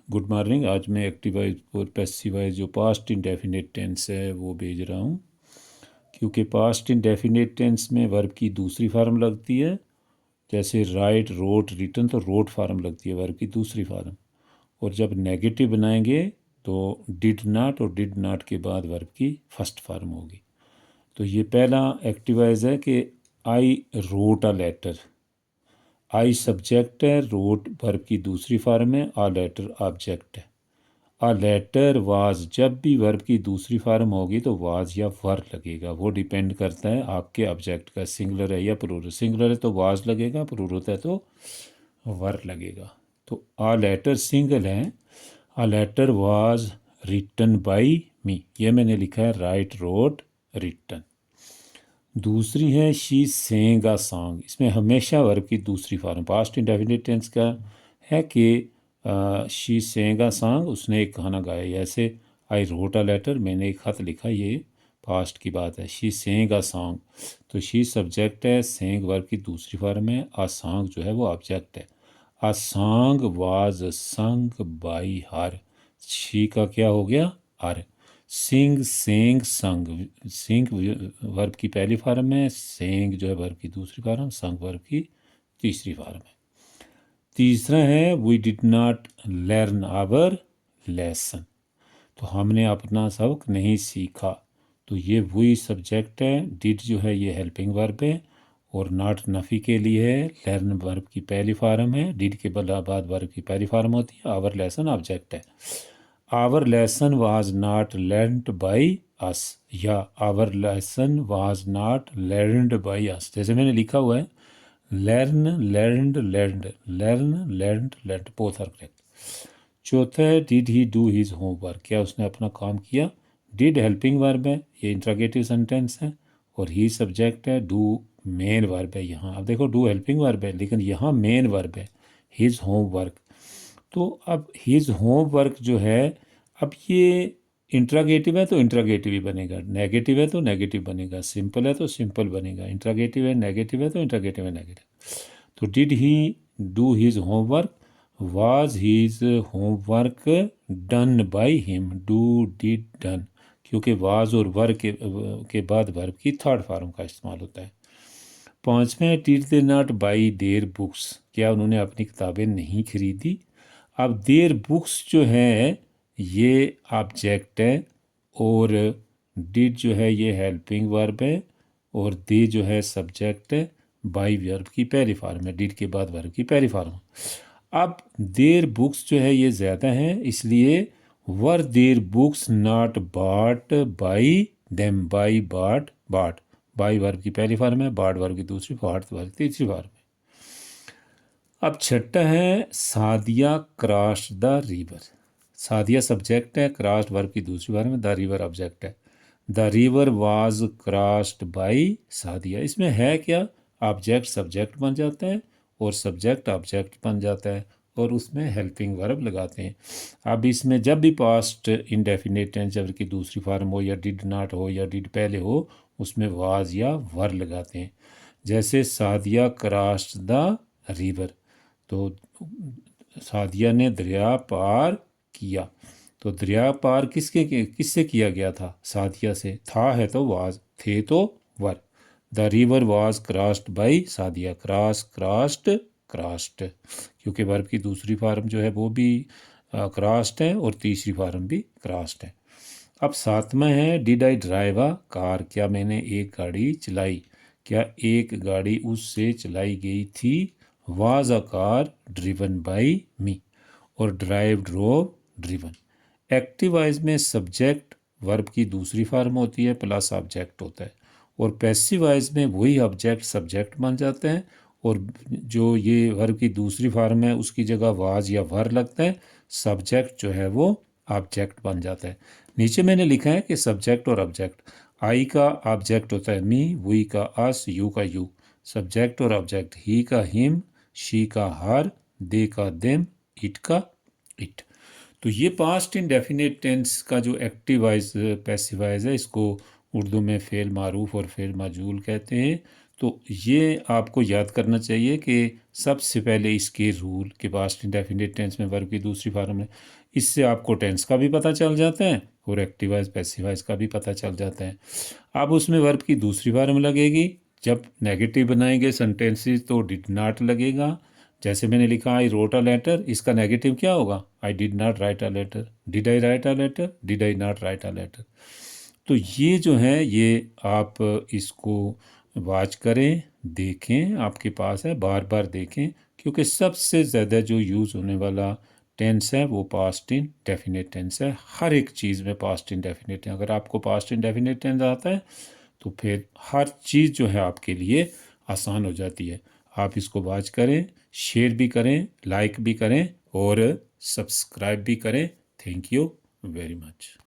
Good morning. आज मैं active voice और पैसिव वाइज जो पास्ट इंडेफिनिट टेंस है वो भेज रहा हूँ, क्योंकि पास्ट इंडेफिनिट टेंस में वर्ब की दूसरी फार्म लगती है। जैसे राइट, रोट, रिटन, तो रोट फार्म लगती है वर्ब की दूसरी फार्म। और जब नेगेटिव बनाएंगे तो डिड नॉट और डिड नॉट के बाद वर्ब की फर्स्ट फार्म होगी। तो ये पहला एक्टिव वाइज है कि I wrote a letter. I subject है, रोट वर्ब की दूसरी फार्म है, आ लेटर ऑब्जेक्ट है। आ लेटर वाज, जब भी वर्ब की दूसरी फार्म होगी तो वाज या वर लगेगा। वो डिपेंड करता है आपके ऑब्जेक्ट का, सिंगुलर है या प्लूरल। सिंगुलर है तो वाज लगेगा, प्लूरल है तो वर लगेगा। तो आ लेटर सिंगल है। A letter was written by me, ये मैंने लिखा है राइट, रोट, रिटन। दूसरी है शी सेंग अ सॉन्ग। इसमें हमेशा वर्ब की दूसरी फॉर्म पास्ट इंडेफिनिट टेंस का है कि शी सेंग अ सॉन्ग, उसने एक गाना गाया। जैसे आई रोट अ लेटर, मैंने एक खत लिखा, ये पास्ट की बात है। शी सेंग अ सॉन्ग, तो शी सब्जेक्ट है, सेंग वर्ब की दूसरी फॉर्म है, आ सॉन्ग जो है वो ऑब्जेक्ट है। आ सॉन्ग वाज संग बाई हर, शी का क्या हो गया, हर। सिंग, सेंग, संग। सिंग वर्ब की पहली फॉर्म है, सेंग जो है वर्ब की दूसरी फॉर्म, संग वर्ब की तीसरी फॉर्म है। तीसरा है we did not learn our lesson, तो हमने अपना सबक नहीं सीखा। तो ये वही सब्जेक्ट है, डिड जो है ये हेल्पिंग वर्ब है, और नॉट नफ़ी के लिए है। लर्न वर्ब की पहली फॉर्म है, डिड के बाद वर्ब की पहली फॉर्म होती है। आवर लेसन ऑब्जेक्ट है। Our lesson was not learned by us, या our lesson was not learned by us, जैसे मैंने लिखा हुआ है learn, learned, learned, learn, learned, learned, both are correct. चौथा है did he do his homework, क्या उसने अपना काम किया। डिड हेल्पिंग वर्ब है, ये इंट्रोगेटिव सेंटेंस है, और ही सब्जेक्ट है, डू मेन वर्ब है यहाँ। अब देखो डू हेल्पिंग वर्ब है लेकिन यहाँ मेन वर्ब है, हिज होमवर्क। तो अब हिज होमवर्क जो है, अब ये इंट्रागेटिव है तो इंट्रागेटिव ही बनेगा, नेगेटिव है तो नेगेटिव बनेगा, सिंपल है तो सिंपल बनेगा। इंट्रागेटिव है नेगेटिव है तो इंट्रागेटिव है नेगेटिव। तो did he do his homework, was his homework done by him, do, did, done, क्योंकि वाज और वर के बाद वर्ब की थर्ड फॉर्म का इस्तेमाल होता है। पांचवें did they not by their books, क्या उन्होंने अपनी किताबें नहीं खरीदी। अब देयर बुक्स जो है ये ऑब्जेक्ट है, और डिड जो है ये हेल्पिंग वर्ब है, और दे जो है सब्जेक्ट है, बाई वर्ब की पहली फॉर्म है, डिड के बाद वर्ब की पहली फॉर्म। अब देयर बुक्स जो है ये ज़्यादा है, इसलिए were their books not bought by them, by, बाट, बाट, बाई वर्ब की पहली फॉर्म है, बाट वर्ब की दूसरी, बाट वर्ब की तीसरी फॉर्म है। अब छठा है Sadia cross the river. Sadia subject है, क्रॉस्ड वर्ब की दूसरी फॉर्म है, द रिवर ऑब्जेक्ट है। The river was crossed by Sadia, इसमें है क्या, ऑब्जेक्ट सब्जेक्ट बन जाता है और सब्जेक्ट ऑब्जेक्ट बन जाता है, और उसमें हेल्पिंग वर्ब लगाते हैं। अब इसमें जब भी पास्ट इंडेफिनिट टेंस जब की दूसरी फॉर्म हो, या डिड नॉट हो, या डिड पहले हो, उसमें वाज या वर लगाते हैं। जैसे सादिया क्रॉस्ड द रिवर, तो सादिया ने दरिया पार किया। तो दरिया पार किससे किया गया था, सादिया से। था है तो वाज, थे तो were. The river was crossed by Sadia, cross, crossed, crossed, क्योंकि वर्ब की दूसरी फॉर्म जो है वो भी क्रॉस्ड है, और तीसरी फॉर्म भी क्रॉस्ड है। अब सातवां है did I drive a car, क्या मैंने एक गाड़ी चलाई, क्या एक गाड़ी उससे चलाई गई थी। Was a car driven by me, और drive, drove, driven. Active voice में सब्जेक्ट वर्ब की दूसरी फॉर्म होती है प्लस ऑब्जेक्ट होता है, और पैसिव वॉइस में वही ऑब्जेक्ट सब्जेक्ट बन जाते हैं, और जो ये वर्ब की दूसरी फॉर्म है उसकी जगह वाज या वर लगता है, सब्जेक्ट जो है वो ऑब्जेक्ट बन जाता है। नीचे मैंने लिखा है कि सब्जेक्ट और ऑब्जेक्ट, आई का ऑब्जेक्ट होता है मी, वी का अस, यू का यू। सब्जेक्ट और ऑब्जेक्ट, ही का हिम, शी का हर, दे का देम, इट का इट। तो ये पास्ट इंडेफिनिट टेंस का जो एक्टिव वाइज पैसिव वाइज है, इसको उर्दू में फ़ेल मारूफ और फ़ेल माजूल कहते हैं। तो ये आपको याद करना चाहिए कि सबसे पहले इसके रूल के पास्ट इंडेफिनिट टेंस में वर्ब की दूसरी फॉर्म है। इससे आपको टेंस का भी पता चल जाता है और एक्टिव वॉइस पैसिव वॉइस का भी पता चल जाता है। अब उसमें वर्ब की दूसरी फॉर्म लगेगी। जब नेगेटिव बनाएंगे सेंटेंसेस तो डिड नॉट लगेगा। जैसे मैंने लिखा आई रोट अ लेटर, इसका नेगेटिव क्या होगा? I did not write a letter. Did I write a letter? Did I not write a letter? तो ये जो है ये आप इसको वॉच करें, देखें, आपके पास है, बार बार देखें, क्योंकि सबसे ज़्यादा जो यूज़ होने वाला टेंस है वो पास्ट इन डेफिनेट टेंस है। हर एक चीज़ में पास्ट इन डेफिनेट है। अगर आपको पास्ट इन डेफिनेट टेंस आता है तो फिर हर चीज़ जो है आपके लिए आसान हो जाती है। आप इसको वॉच करें, शेयर भी करें, लाइक भी करें और सब्सक्राइब भी करें। Thank you very much.